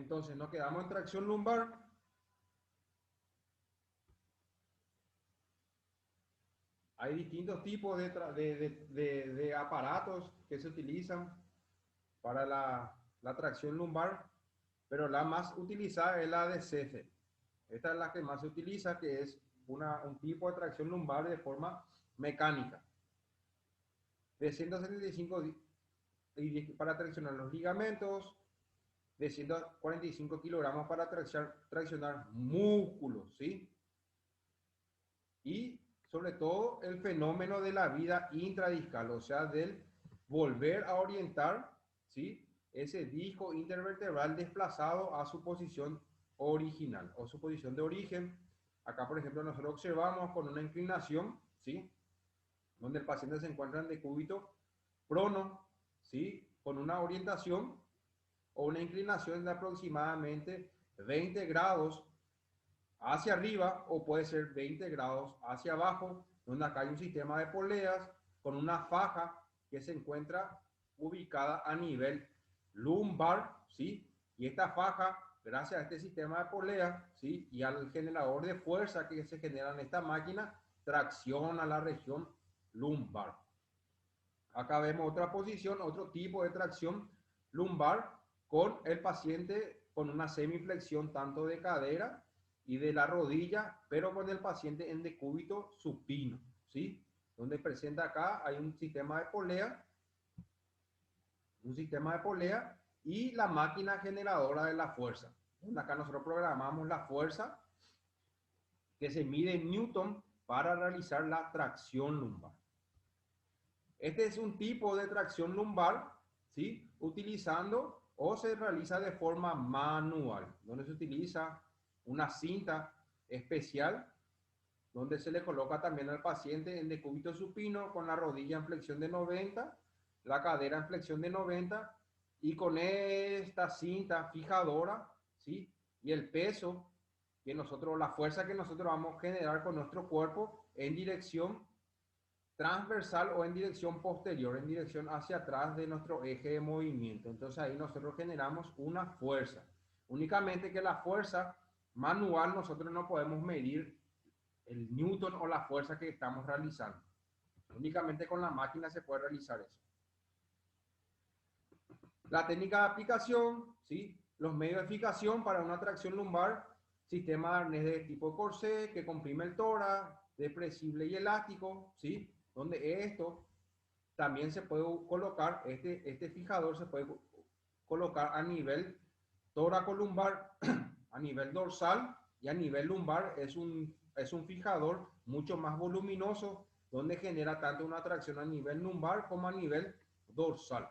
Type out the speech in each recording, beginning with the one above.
Entonces nos quedamos en tracción lumbar. Hay distintos tipos de aparatos que se utilizan para la tracción lumbar, pero la más utilizada es la de CEFE. Esta es la que más se utiliza, que es un tipo de tracción lumbar de forma mecánica. De 175 para traccionar los ligamentos, de 145 kilogramos para traccionar músculos, ¿sí? Y sobre todo el fenómeno de la vida intradiscal, o sea, del volver a orientar, ¿sí? Ese disco intervertebral desplazado a su posición original o su posición de origen. Acá, por ejemplo, nosotros observamos con una inclinación, ¿sí? Donde el paciente se encuentra en decúbito prono, ¿sí? Con una orientación o una inclinación de aproximadamente 20 grados hacia arriba o puede ser 20 grados hacia abajo, donde acá hay un sistema de poleas con una faja que se encuentra ubicada a nivel lumbar, ¿sí? Y esta faja, gracias a este sistema de poleas, ¿sí? Y al generador de fuerza que se genera en esta máquina, tracciona la región lumbar. Acá vemos otra posición, otro tipo de tracción lumbar con el paciente con una semiflexión tanto de cadera y de la rodilla, pero con el paciente en decúbito supino, ¿sí? Donde presenta acá hay un sistema de polea y la máquina generadora de la fuerza. Acá nosotros programamos la fuerza que se mide en Newton para realizar la tracción lumbar. Este es un tipo de tracción lumbar, ¿sí? Utilizando o se realiza de forma manual, donde se utiliza una cinta especial, donde se le coloca también al paciente en decúbito supino con la rodilla en flexión de 90, la cadera en flexión de 90, y con esta cinta fijadora, ¿sí? Y el peso que nosotros, la fuerza que nosotros vamos a generar con nuestro cuerpo en dirección transversal o en dirección posterior, en dirección hacia atrás de nuestro eje de movimiento. Entonces ahí nosotros generamos una fuerza. Únicamente que la fuerza manual nosotros no podemos medir el newton o la fuerza que estamos realizando. Únicamente con la máquina se puede realizar eso. La técnica de aplicación, ¿sí? Los medios de fijación para una tracción lumbar, sistema de arnés de tipo corsé que comprime el tórax, depresible y elástico, ¿sí? Donde esto también se puede colocar, este fijador se puede colocar a nivel tóraco-lumbar, a nivel dorsal y a nivel lumbar. Es un fijador mucho más voluminoso donde genera tanto una tracción a nivel lumbar como a nivel dorsal.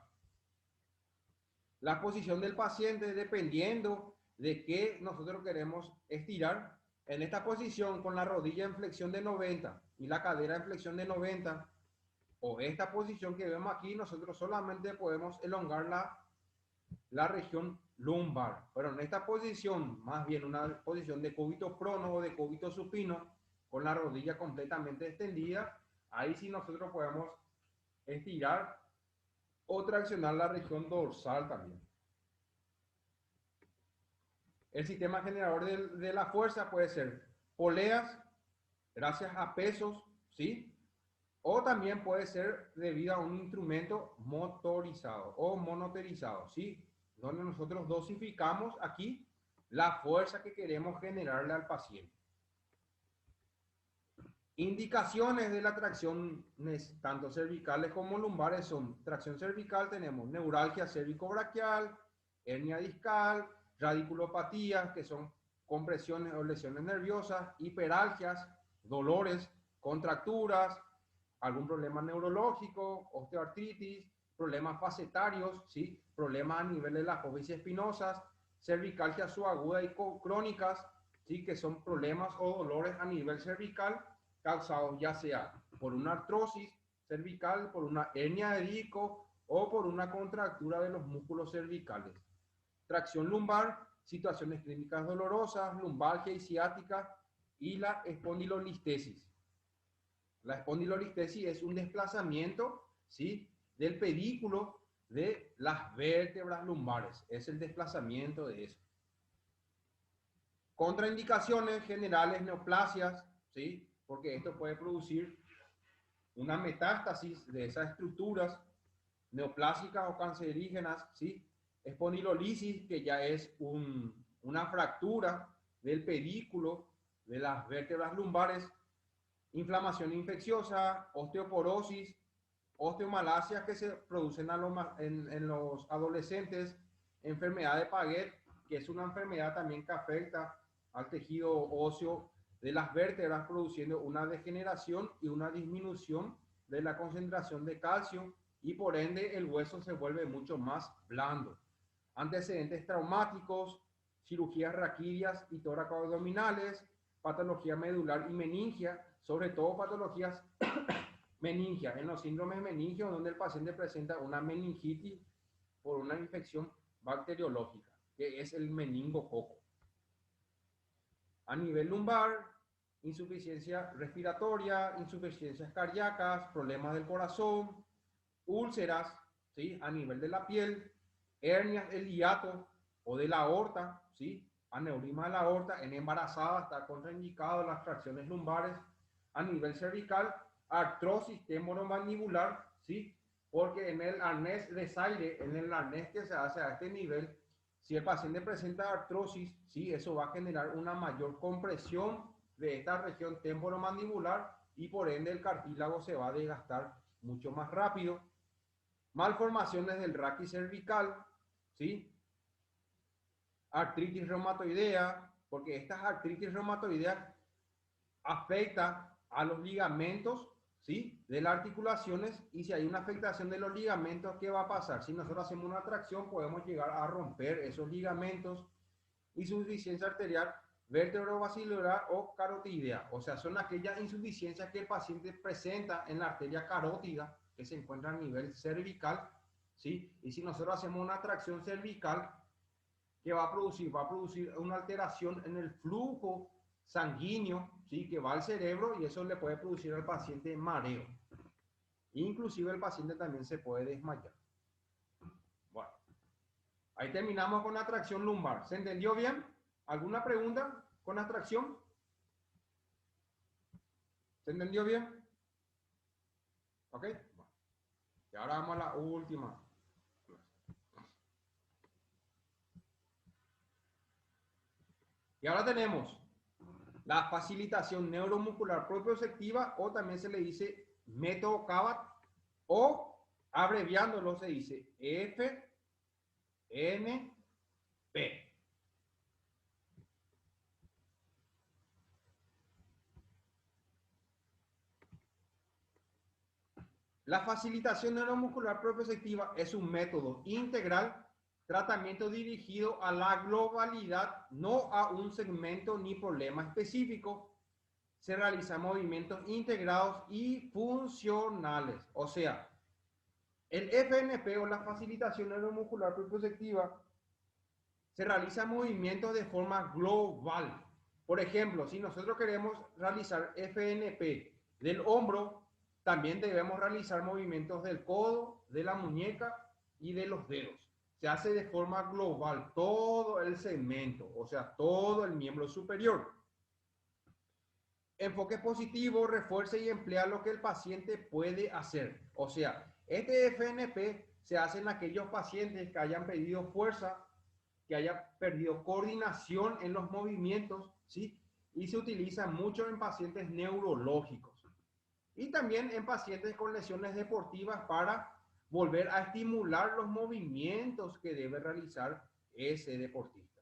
La posición del paciente dependiendo de qué nosotros queremos estirar. En esta posición con la rodilla en flexión de 90 y la cadera en flexión de 90, o esta posición que vemos aquí, nosotros solamente podemos elongar la región lumbar. Pero en esta posición, más bien una posición de cúbito prono o de cúbito supino, con la rodilla completamente extendida, ahí sí nosotros podemos estirar o traccionar la región dorsal también. El sistema generador de la fuerza puede ser poleas, gracias a pesos, ¿sí? O también puede ser debido a un instrumento motorizado o monoterizado, ¿sí? Donde nosotros dosificamos aquí la fuerza que queremos generarle al paciente. Indicaciones de la tracción, tanto cervicales como lumbares, son tracción cervical, tenemos neuralgia cérvico-braquial, hernia discal, radiculopatías, que son compresiones o lesiones nerviosas, hiperalgias, dolores, contracturas, algún problema neurológico, osteoartritis, problemas facetarios, ¿sí? Problemas a nivel de las apófisis espinosas, cervicalgia subaguda y crónicas, ¿sí? Que son problemas o dolores a nivel cervical causados ya sea por una artrosis cervical, por una hernia de disco o por una contractura de los músculos cervicales. Tracción lumbar, situaciones clínicas dolorosas, lumbalgia y ciática y la espondilolistesis. La espondilolistesis es un desplazamiento, ¿sí? Del pedículo de las vértebras lumbares. Es el desplazamiento de eso. Contraindicaciones generales, neoplasias, ¿sí? Porque esto puede producir una metástasis de esas estructuras neoplásicas o cancerígenas, ¿sí? Espondilolisis, que ya es una fractura del pedículo de las vértebras lumbares, inflamación infecciosa, osteoporosis, osteomalacias que se producen en los adolescentes, enfermedad de Paget, que es una enfermedad también que afecta al tejido óseo de las vértebras, produciendo una degeneración y una disminución de la concentración de calcio, y por ende el hueso se vuelve mucho más blando. Antecedentes traumáticos, cirugías raquídeas y tóraco-abdominales, patología medular y meningia, sobre todo patologías meningia, en los síndromes meningios donde el paciente presenta una meningitis por una infección bacteriológica, que es el meningococo. A nivel lumbar, insuficiencia respiratoria, insuficiencias cardíacas, problemas del corazón, úlceras, ¿sí? A nivel de la piel, hernias del hiato o de la aorta, ¿sí? Aneurisma de la aorta, en embarazada está contraindicado las tracciones lumbares. A nivel cervical, artrosis temporomandibular, ¿sí? Porque en el arnés de Zaire, en el arnés que se hace a este nivel, si el paciente presenta artrosis, ¿sí? Eso va a generar una mayor compresión de esta región temporomandibular y por ende el cartílago se va a desgastar mucho más rápido. Malformaciones del raquis cervical, ¿sí? Artritis reumatoidea, porque estas artritis reumatoideas afectan a los ligamentos, ¿sí? De las articulaciones, y si hay una afectación de los ligamentos, ¿qué va a pasar? Si nosotros hacemos una tracción, podemos llegar a romper esos ligamentos. Insuficiencia arterial vértebrovascular o carotídea, o sea, son aquellas insuficiencias que el paciente presenta en la arteria carótida que se encuentra a nivel cervical, ¿sí? Y si nosotros hacemos una tracción cervical, ¿qué va a producir? Va a producir una alteración en el flujo sanguíneo, ¿sí? Que va al cerebro, y eso le puede producir al paciente mareo. Inclusive el paciente también se puede desmayar. Bueno, ahí terminamos con la tracción lumbar. ¿Se entendió bien? ¿Alguna pregunta con la tracción? ¿Se entendió bien? ¿Ok? Bueno, y ahora vamos a la última. Y ahora tenemos la facilitación neuromuscular propioceptiva, o también se le dice método CABAT, o abreviándolo se dice FNP. La facilitación neuromuscular propioceptiva es un método integral, tratamiento dirigido a la globalidad, no a un segmento ni problema específico. Se realizan movimientos integrados y funcionales. O sea, el FNP, o la facilitación neuromuscular propioceptiva, se realizan movimientos de forma global. Por ejemplo, si nosotros queremos realizar FNP del hombro, también debemos realizar movimientos del codo, de la muñeca y de los dedos. Se hace de forma global todo el segmento, o sea, todo el miembro superior. Enfoque positivo, refuerza y emplea lo que el paciente puede hacer. O sea, este FNP se hace en aquellos pacientes que hayan perdido fuerza, que haya perdido coordinación en los movimientos, ¿sí? Y se utiliza mucho en pacientes neurológicos. Y también en pacientes con lesiones deportivas para volver a estimular los movimientos que debe realizar ese deportista.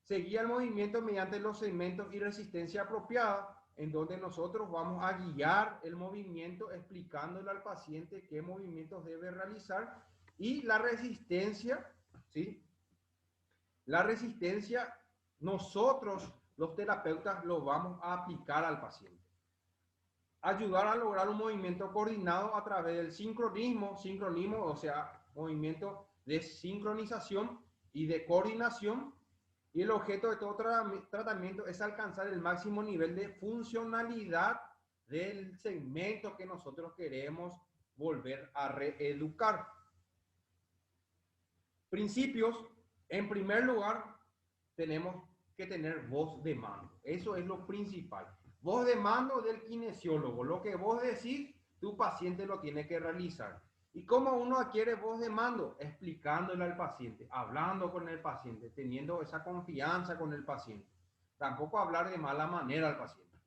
Se guía el movimiento mediante los segmentos y resistencia apropiada, en donde nosotros vamos a guiar el movimiento explicándole al paciente qué movimientos debe realizar, y la resistencia, ¿sí? La resistencia, nosotros los terapeutas lo vamos a aplicar al paciente. Ayudar a lograr un movimiento coordinado a través del sincronismo, o sea, movimiento de sincronización y de coordinación. Y el objeto de todo tratamiento es alcanzar el máximo nivel de funcionalidad del segmento que nosotros queremos volver a reeducar. Principios: en primer lugar, tenemos que tener voz de mando. Eso es lo principal. Voz de mando del kinesiólogo. Lo que vos decís, tu paciente lo tiene que realizar. ¿Y cómo uno adquiere voz de mando? Explicándole al paciente, hablando con el paciente, teniendo esa confianza con el paciente. Tampoco hablar de mala manera al paciente.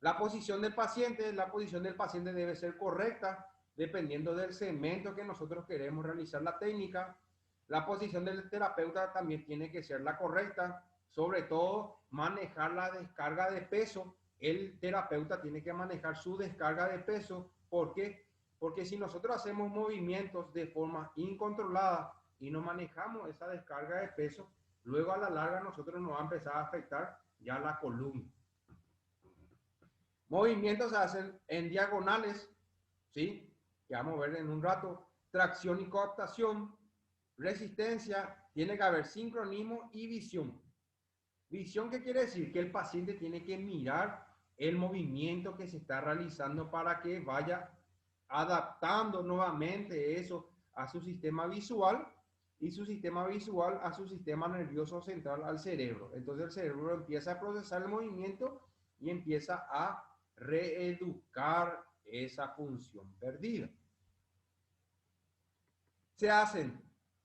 La posición del paciente debe ser correcta dependiendo del segmento que nosotros queremos realizar la técnica. La posición del terapeuta también tiene que ser la correcta, sobre todo manejar la descarga de peso. El terapeuta tiene que manejar su descarga de peso. ¿Por qué? Porque si nosotros hacemos movimientos de forma incontrolada y no manejamos esa descarga de peso, luego a la larga nosotros nos va a empezar a afectar ya la columna. Movimientos se hacen en diagonales, ¿sí? Que vamos a ver en un rato. Tracción y coaptación. Resistencia, tiene que haber sincronismo y visión. Visión, ¿qué quiere decir? Que el paciente tiene que mirar el movimiento que se está realizando para que vaya adaptando nuevamente eso a su sistema visual y su sistema visual a su sistema nervioso central, al cerebro. Entonces el cerebro empieza a procesar el movimiento y empieza a reeducar esa función perdida. Se hacen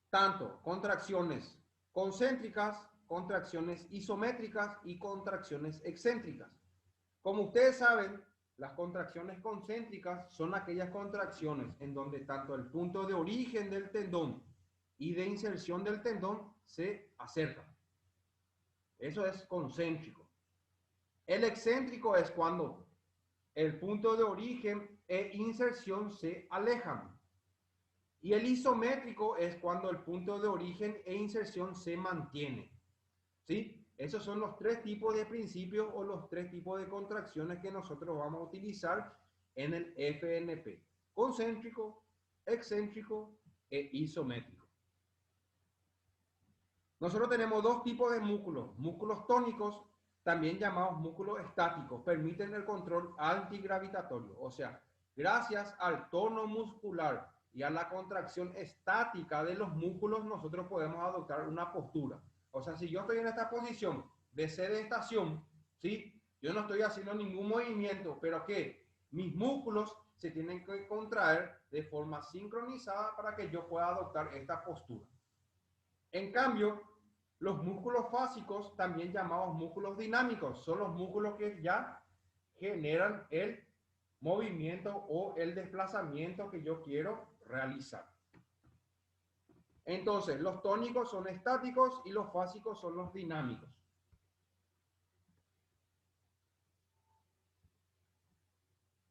tanto contracciones concéntricas, contracciones isométricas y contracciones excéntricas. Como ustedes saben, las contracciones concéntricas son aquellas contracciones en donde tanto el punto de origen del tendón y de inserción del tendón se acercan. Eso es concéntrico. El excéntrico es cuando el punto de origen e inserción se alejan. Y el isométrico es cuando el punto de origen e inserción se mantiene. ¿Sí? Esos son los tres tipos de principios o los tres tipos de contracciones que nosotros vamos a utilizar en el FNP. Concéntrico, excéntrico e isométrico. Nosotros tenemos dos tipos de músculos. Músculos tónicos, también llamados músculos estáticos, permiten el control antigravitatorio. O sea, gracias al tono muscular y a la contracción estática de los músculos, nosotros podemos adoptar una postura. O sea, si yo estoy en esta posición de sedestación, ¿sí? Yo no estoy haciendo ningún movimiento, pero que mis músculos se tienen que contraer de forma sincronizada para que yo pueda adoptar esta postura. En cambio, los músculos fásicos, también llamados músculos dinámicos, son los músculos que ya generan el movimiento o el desplazamiento que yo quiero realizar. Entonces, los tónicos son estáticos y los fásicos son los dinámicos.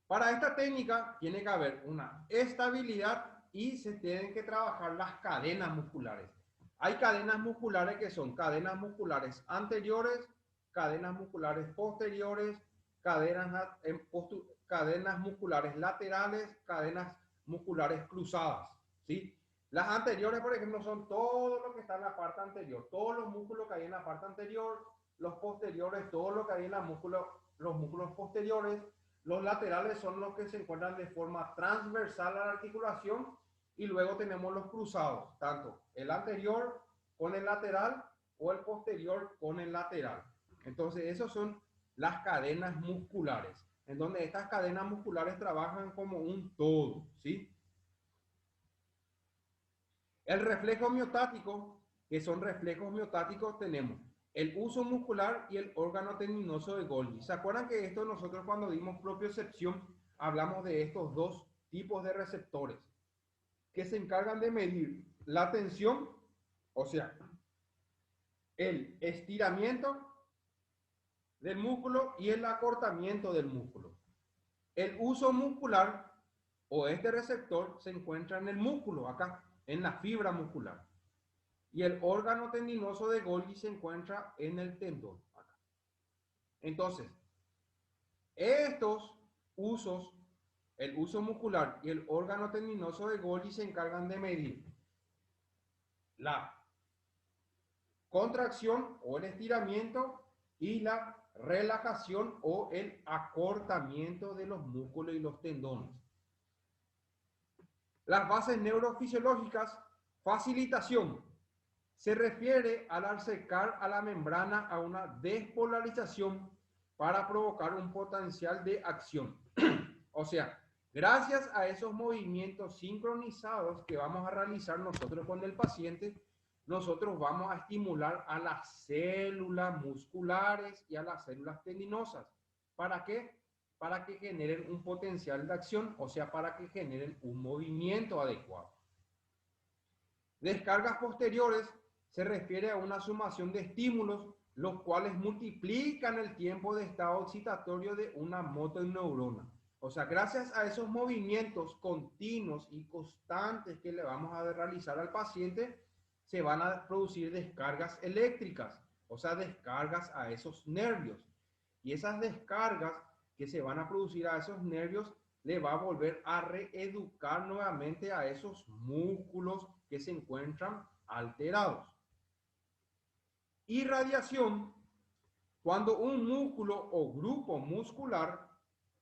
Para esta técnica tiene que haber una estabilidad y se tienen que trabajar las cadenas musculares. Hay cadenas musculares que son cadenas musculares anteriores, cadenas musculares posteriores, cadenas musculares laterales, cadenas musculares cruzadas, ¿sí? Las anteriores, por ejemplo, son todo lo que está en la parte anterior, todos los músculos que hay en la parte anterior, los posteriores, todo lo que hay en los músculos posteriores. Los laterales son los que se encuentran de forma transversal a la articulación y luego tenemos los cruzados, tanto el anterior con el lateral o el posterior con el lateral. Entonces, esas son las cadenas musculares, en donde estas cadenas musculares trabajan como un todo, ¿sí? El reflejo miostático, que son reflejos miostáticos, tenemos el uso muscular y el órgano tendinoso de Golgi. ¿Se acuerdan que esto nosotros cuando dimos propiocepción hablamos de estos dos tipos de receptores que se encargan de medir la tensión, o sea, el estiramiento del músculo y el acortamiento del músculo? El uso muscular o este receptor se encuentra en el músculo, acá, en la fibra muscular. Y el órgano tendinoso de Golgi se encuentra en el tendón, acá. Entonces, estos usos, el uso muscular y el órgano tendinoso de Golgi, se encargan de medir la contracción o el estiramiento y la relajación o el acortamiento de los músculos y los tendones. Las bases neurofisiológicas: facilitación, Se refiere al acercar a la membrana a una despolarización para provocar un potencial de acción. O sea, gracias a esos movimientos sincronizados que vamos a realizar nosotros con el paciente, nosotros vamos a estimular a las células musculares y a las células tendinosas. ¿Para qué? Para que generen un potencial de acción, o sea, para que generen un movimiento adecuado. Descargas posteriores se refiere a una sumación de estímulos, los cuales multiplican el tiempo de estado excitatorio de una motoneurona. O sea, gracias a esos movimientos continuos y constantes que le vamos a realizar al paciente, se van a producir descargas eléctricas, o sea, descargas a esos nervios. Y esas descargas que se van a producir a esos nervios le va a volver a reeducar nuevamente a esos músculos que se encuentran alterados. Irradiación, cuando un músculo o grupo muscular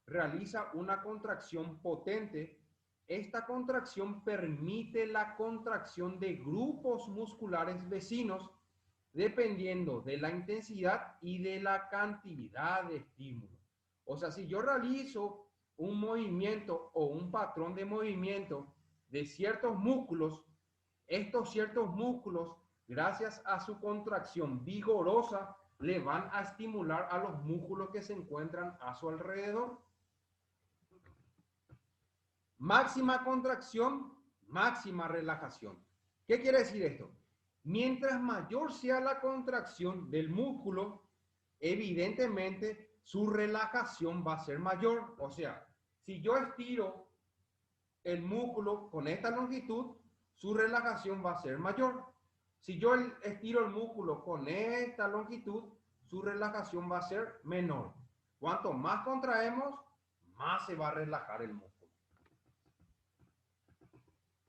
realiza una contracción potente, esta contracción permite la contracción de grupos musculares vecinos dependiendo de la intensidad y de la cantidad de estímulo. O sea, si yo realizo un movimiento o un patrón de movimiento de ciertos músculos, estos ciertos músculos, gracias a su contracción vigorosa, le van a estimular a los músculos que se encuentran a su alrededor. Máxima contracción, máxima relajación. ¿Qué quiere decir esto? Mientras mayor sea la contracción del músculo, evidentemente su relajación va a ser mayor. O sea, si yo estiro el músculo con esta longitud, su relajación va a ser mayor. Si yo estiro el músculo con esta longitud, su relajación va a ser menor. Cuanto más contraemos, más se va a relajar el músculo.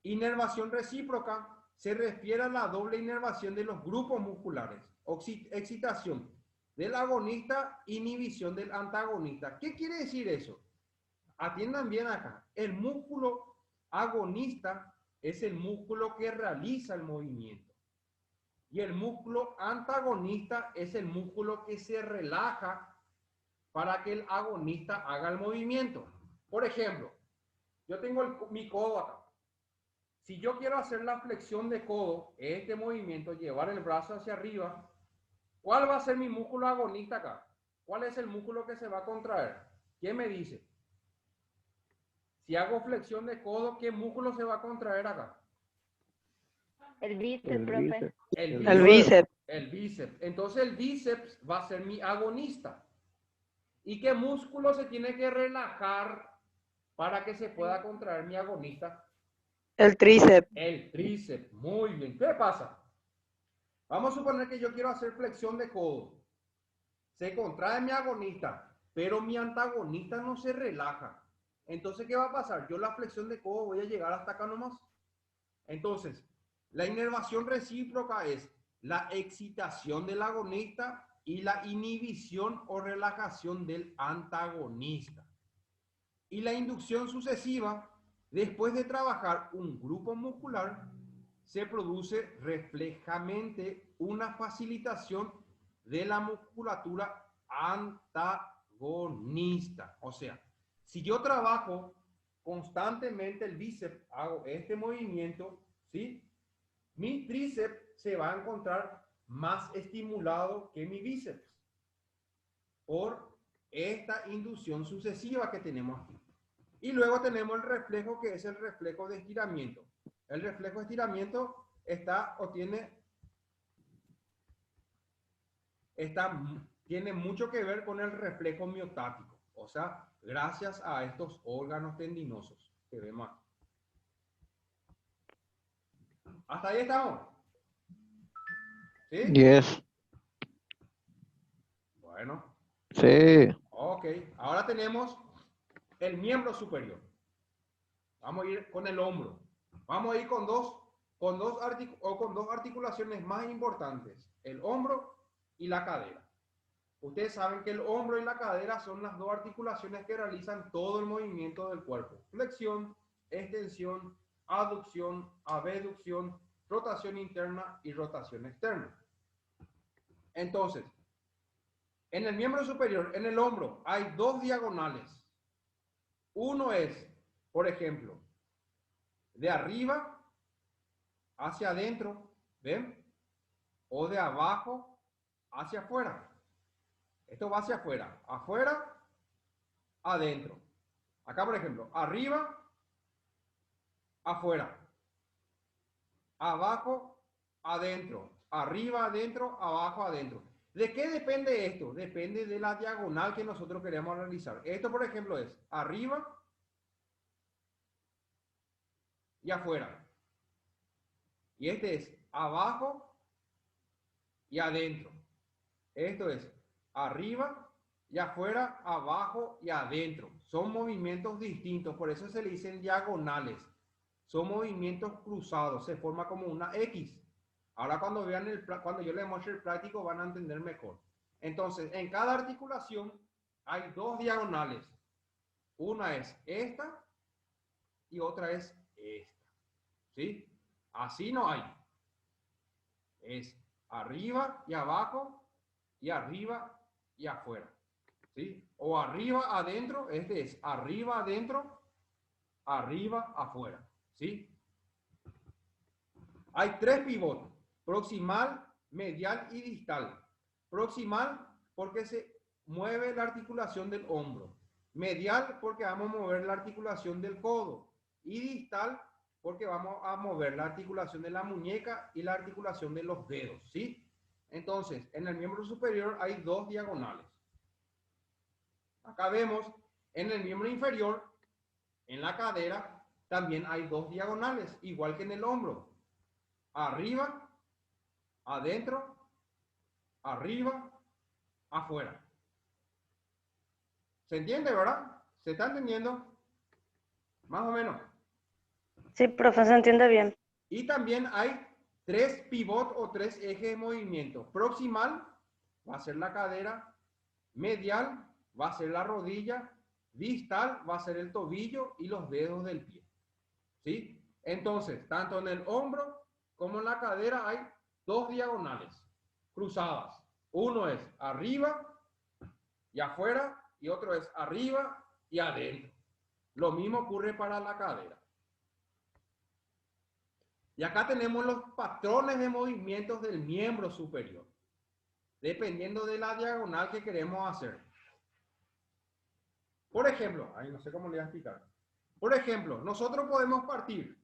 Inervación recíproca se refiere a la doble inervación de los grupos musculares. Excitación del agonista, inhibición del antagonista. ¿Qué quiere decir eso? Atiendan bien acá. El músculo agonista es el músculo que realiza el movimiento. Y el músculo antagonista es el músculo que se relaja para que el agonista haga el movimiento. Por ejemplo, yo tengo mi codo acá. Si yo quiero hacer la flexión de codo, este movimiento, llevar el brazo hacia arriba, ¿cuál va a ser mi músculo agonista acá? ¿Cuál es el músculo que se va a contraer? ¿Quién me dice? Si hago flexión de codo, ¿qué músculo se va a contraer acá? El bíceps, profe. El bíceps. El bíceps. Entonces el bíceps va a ser mi agonista. ¿Y qué músculo se tiene que relajar para que se pueda contraer mi agonista? El tríceps. El tríceps. Muy bien. ¿Qué pasa? Vamos a suponer que yo quiero hacer flexión de codo. Se contrae mi agonista, pero mi antagonista no se relaja. Entonces, ¿qué va a pasar? Yo la flexión de codo voy a llegar hasta acá nomás. Entonces, la inervación recíproca es la excitación del agonista y la inhibición o relajación del antagonista. Y la inducción sucesiva, después de trabajar un grupo muscular, se produce reflejamente una facilitación de la musculatura antagonista. O sea, si yo trabajo constantemente el bíceps, hago este movimiento, ¿sí? Mi tríceps se va a encontrar más estimulado que mi bíceps por esta inducción sucesiva que tenemos aquí. Y luego tenemos el reflejo, que es el reflejo de estiramiento. El reflejo de estiramiento tiene mucho que ver con el reflejo miotático. O sea, gracias a estos órganos tendinosos que vemos aquí. ¿Hasta ahí estamos? ¿Sí? Yes. Bueno. Sí. Ok. Ahora tenemos el miembro superior. Vamos a ir con el hombro. Vamos a ir con dos articulaciones más importantes. El hombro y la cadera. Ustedes saben que el hombro y la cadera son las dos articulaciones que realizan todo el movimiento del cuerpo. Flexión, extensión, aducción, abducción rotación interna y rotación externa. Entonces, en el miembro superior, en el hombro, hay dos diagonales. Uno es, por ejemplo, de arriba hacia adentro, ¿ven? O de abajo hacia afuera. Esto va hacia afuera. Afuera, adentro. Acá, por ejemplo, arriba, afuera. Abajo, adentro. Arriba, adentro, abajo, adentro. ¿De qué depende esto? Depende de la diagonal que nosotros queremos realizar. Esto, por ejemplo, es arriba y afuera. Y este es abajo y adentro. Esto es arriba y afuera, abajo y adentro. Son movimientos distintos, por eso se le dicen diagonales. Son movimientos cruzados, se forma como una X. Ahora cuando vean cuando yo les muestre el práctico van a entender mejor. Entonces, en cada articulación hay dos diagonales. Una es esta y otra es esta. ¿Sí? Así no hay. Es arriba y abajo y arriba y afuera. ¿Sí? O arriba adentro, este es arriba adentro, arriba afuera. ¿Sí? Hay tres pivotes, proximal, medial y distal. Proximal porque se mueve la articulación del hombro. Medial porque vamos a mover la articulación del codo. Y distal porque vamos a mover la articulación de la muñeca y la articulación de los dedos. ¿Sí? Entonces, en el miembro superior hay dos diagonales. Acá vemos en el miembro inferior, en la cadera, también hay dos diagonales, igual que en el hombro. Arriba, adentro, arriba, afuera. ¿Se entiende, verdad? ¿Se está entendiendo? Más o menos. Sí, profe, se entiende bien. Y también hay tres pivots o tres ejes de movimiento. Proximal va a ser la cadera, medial va a ser la rodilla, distal va a ser el tobillo y los dedos del pie. ¿Sí? Entonces, tanto en el hombro como en la cadera hay dos diagonales cruzadas. Uno es arriba y afuera y otro es arriba y adentro. Lo mismo ocurre para la cadera. Y acá tenemos los patrones de movimientos del miembro superior, dependiendo de la diagonal que queremos hacer. Por ejemplo, ahí no sé cómo le voy a explicar. Por ejemplo, nosotros podemos partir.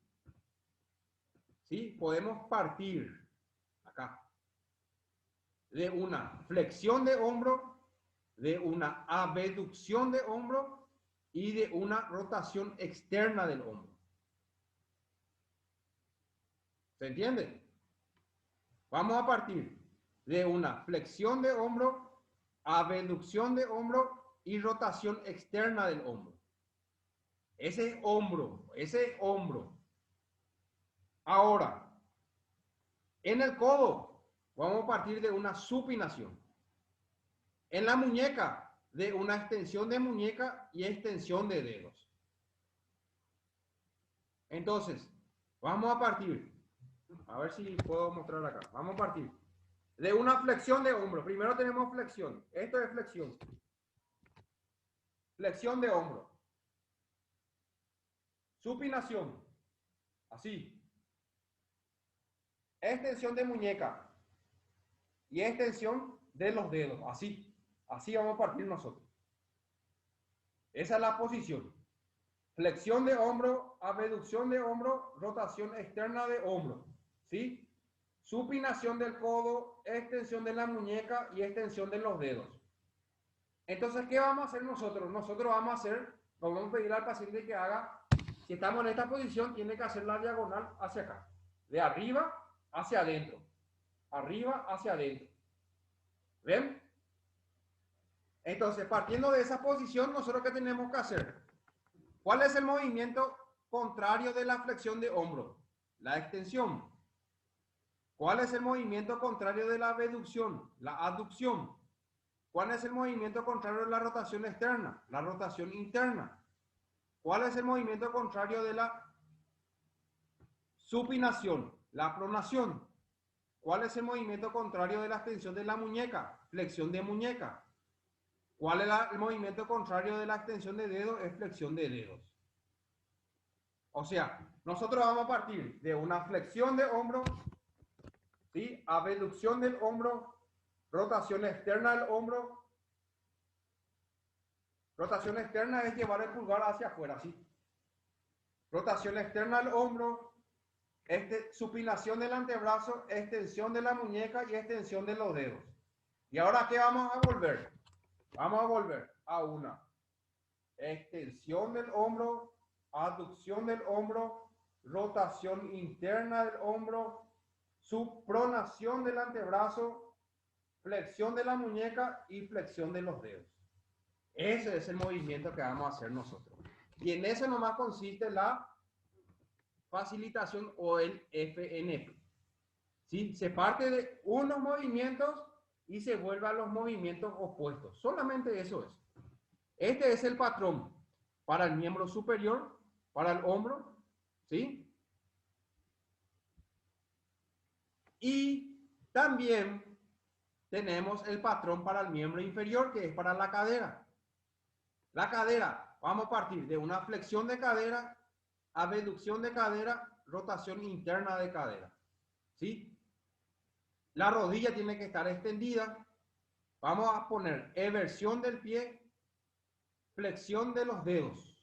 ¿Sí? Podemos partir acá de una flexión de hombro, de una abducción de hombro y de una rotación externa del hombro. ¿Se entiende? Vamos a partir de una flexión de hombro, abducción de hombro y rotación externa del hombro. Ese hombro, ese hombro. Ahora, en el codo, vamos a partir de una supinación. En la muñeca, de una extensión de muñeca y extensión de dedos. Entonces, vamos a partir. A ver si puedo mostrar acá. Vamos a partir de una flexión de hombro. Primero tenemos flexión. Esto es flexión. Flexión de hombro. Supinación. Así. Extensión de muñeca. Y extensión de los dedos. Así. Así vamos a partir nosotros. Esa es la posición. Flexión de hombro, abducción de hombro, rotación externa de hombro. ¿Sí? Supinación del codo, extensión de la muñeca y extensión de los dedos. Entonces, ¿qué vamos a hacer nosotros? Nosotros vamos a pedir al paciente que haga, si estamos en esta posición, tiene que hacer la diagonal hacia acá. De arriba hacia adentro. Arriba hacia adentro. ¿Ven? Entonces, partiendo de esa posición, nosotros ¿qué tenemos que hacer? ¿Cuál es el movimiento contrario de la flexión de hombro? La extensión. ¿Cuál es el movimiento contrario de la abducción? La aducción. ¿Cuál es el movimiento contrario de la rotación externa? La rotación interna. ¿Cuál es el movimiento contrario de la supinación? La pronación. ¿Cuál es el movimiento contrario de la extensión de la muñeca? Flexión de muñeca. ¿Cuál es el movimiento contrario de la extensión de dedos? Es flexión de dedos. O sea, nosotros vamos a partir de una flexión de hombro, ¿sí? Abducción del hombro, rotación externa del hombro. Rotación externa es llevar el pulgar hacia afuera, ¿sí? Rotación externa del hombro, supinación del antebrazo, extensión de la muñeca y extensión de los dedos. ¿Y ahora qué vamos a volver? Vamos a volver a una extensión del hombro, aducción del hombro, rotación interna del hombro, subpronación del antebrazo, flexión de la muñeca y flexión de los dedos. Ese es el movimiento que vamos a hacer nosotros. Y en eso nomás consiste la facilitación o el FNP. ¿Sí? Se parte de unos movimientos y se vuelve a los movimientos opuestos. Solamente eso es. Este es el patrón para el miembro superior, para el hombro, ¿sí? Y también tenemos el patrón para el miembro inferior, que es para la cadera. La cadera, vamos a partir de una flexión de cadera, abducción de cadera, rotación interna de cadera, ¿sí? La rodilla tiene que estar extendida. Vamos a poner eversión del pie, flexión de los dedos.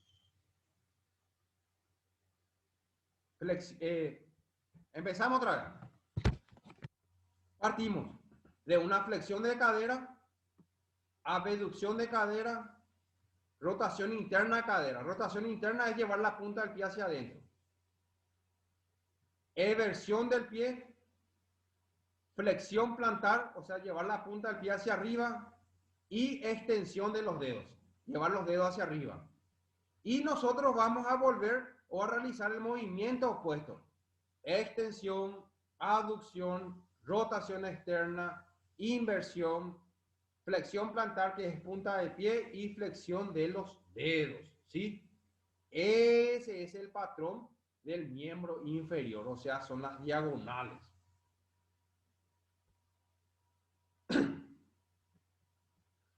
Empezamos otra vez. Partimos de una flexión de cadera, abducción de cadera, rotación interna de cadera. Rotación interna es llevar la punta del pie hacia adentro. Eversión del pie, flexión plantar, o sea, llevar la punta del pie hacia arriba, y extensión de los dedos, llevar los dedos hacia arriba. Y nosotros vamos a volver o a realizar el movimiento opuesto. Extensión, aducción, rotación externa, inversión, flexión plantar, que es punta de pie, y flexión de los dedos, ¿sí? Ese es el patrón del miembro inferior, o sea, son las diagonales.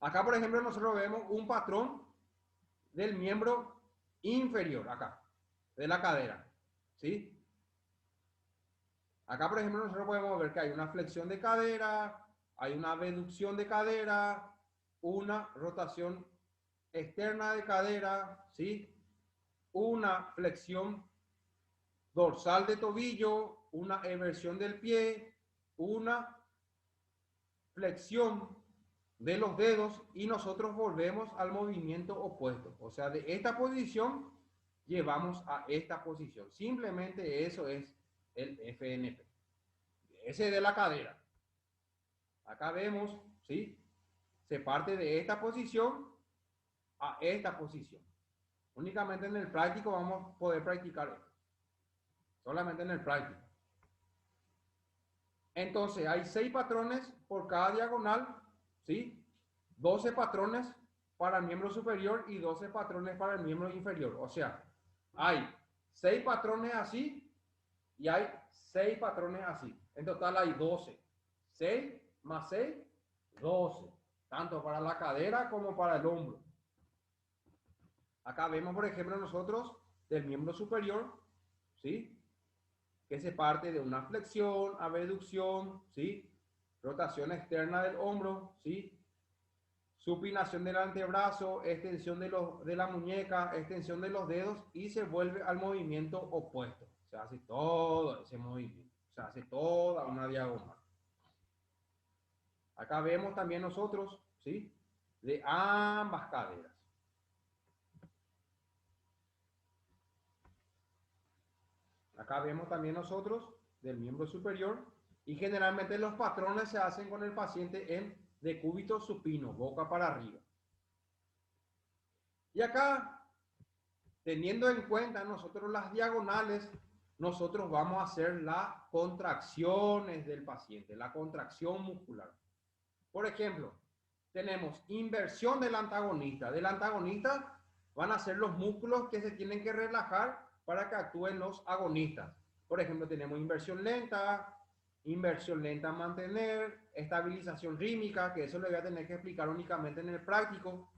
Acá, por ejemplo, nosotros vemos un patrón del miembro inferior, acá, de la cadera, ¿sí? Acá, por ejemplo, nosotros podemos ver que hay una flexión de cadera, hay una abducción de cadera, una rotación externa de cadera, ¿sí? Una flexión dorsal de tobillo, una eversión del pie, una flexión de los dedos, y nosotros volvemos al movimiento opuesto. O sea, de esta posición llevamos a esta posición. Simplemente eso es el FNP. Ese de la cadera. Acá vemos, ¿sí? Se parte de esta posición a esta posición. Únicamente en el práctico vamos a poder practicar esto. Solamente en el práctico. Entonces, hay 6 patrones por cada diagonal, ¿sí? 12 patrones para el miembro superior y 12 patrones para el miembro inferior. O sea, hay 6 patrones así y hay 6 patrones así. En total hay 12. 6 más 6, 12. Tanto para la cadera como para el hombro. Acá vemos, por ejemplo, nosotros del miembro superior, ¿sí? Que se parte de una flexión, abducción, ¿sí? Rotación externa del hombro, ¿sí? Supinación del antebrazo, extensión de la muñeca, extensión de los dedos, y se vuelve al movimiento opuesto. Se hace todo ese movimiento, se hace toda una diagonal. Acá vemos también nosotros, ¿sí? De ambas caderas. Acá vemos también nosotros del miembro superior, y generalmente los patrones se hacen con el paciente en decúbito supino, boca para arriba. Y acá, teniendo en cuenta nosotros las diagonales, nosotros vamos a hacer las contracciones del paciente, la contracción muscular. Por ejemplo, tenemos inversión del antagonista. Del antagonista van a ser los músculos que se tienen que relajar para que actúen los agonistas. Por ejemplo, tenemos inversión lenta a mantener, estabilización rítmica, que eso lo voy a tener que explicar únicamente en el práctico.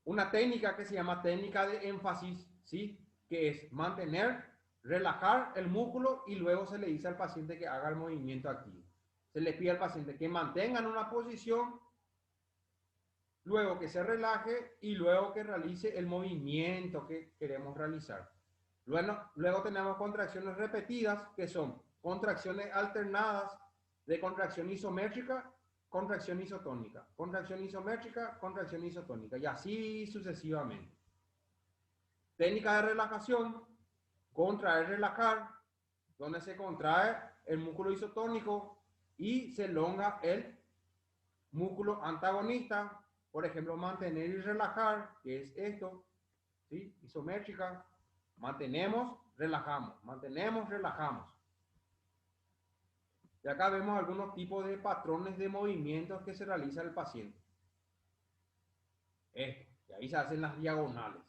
Una técnica que se llama técnica de énfasis, ¿sí? Que es mantener, relajar el músculo y luego se le dice al paciente que haga el movimiento activo. Se le pide al paciente que mantenga en una posición, luego que se relaje y luego que realice el movimiento que queremos realizar. Luego tenemos contracciones repetidas, que son contracciones alternadas de contracción isométrica, contracción isotónica, contracción isométrica, contracción isotónica, y así sucesivamente. Técnica de relajación, contraer, relajar, donde se contrae el músculo isotónico y se elonga el músculo antagonista. Por ejemplo, mantener y relajar, que es esto, ¿sí? Isométrica, mantenemos, relajamos, mantenemos, relajamos. Y acá vemos algunos tipos de patrones de movimientos que se realiza el paciente. Esto, y ahí se hacen las diagonales.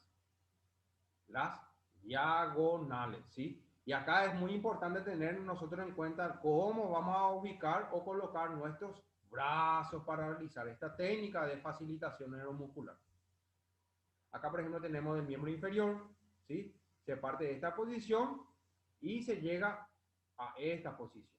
Las diagonales, ¿sí? Y acá es muy importante tener nosotros en cuenta cómo vamos a ubicar o colocar nuestros brazos para realizar esta técnica de facilitación neuromuscular. Acá, por ejemplo, tenemos el miembro inferior, ¿sí? Se parte de esta posición y se llega a esta posición.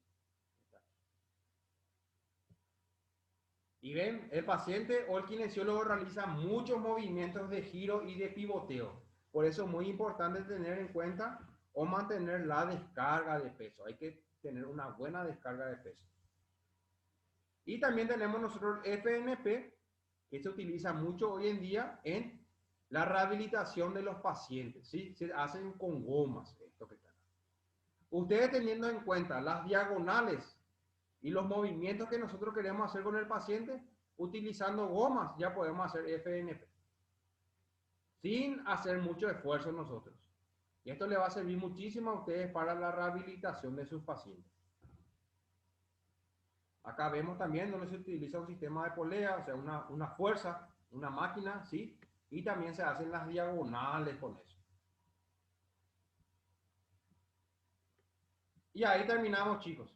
Y ven, el paciente o el kinesiólogo realiza muchos movimientos de giro y de pivoteo. Por eso es muy importante tener en cuenta o mantener la descarga de peso. Hay que tener una buena descarga de peso. Y también tenemos nosotros el FNP, que se utiliza mucho hoy en día en la rehabilitación de los pacientes, ¿sí? Se hacen con gomas. Esto que está. Ustedes teniendo en cuenta las diagonales y los movimientos que nosotros queremos hacer con el paciente, utilizando gomas, ya podemos hacer FNP. Sin hacer mucho esfuerzo nosotros. Y esto le va a servir muchísimo a ustedes para la rehabilitación de sus pacientes. Acá vemos también donde se utiliza un sistema de polea, o sea, una fuerza, una máquina, ¿sí? Y también se hacen las diagonales con eso. Y ahí terminamos, chicos.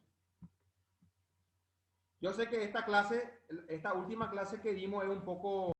Yo sé que esta última clase que dimos es un poco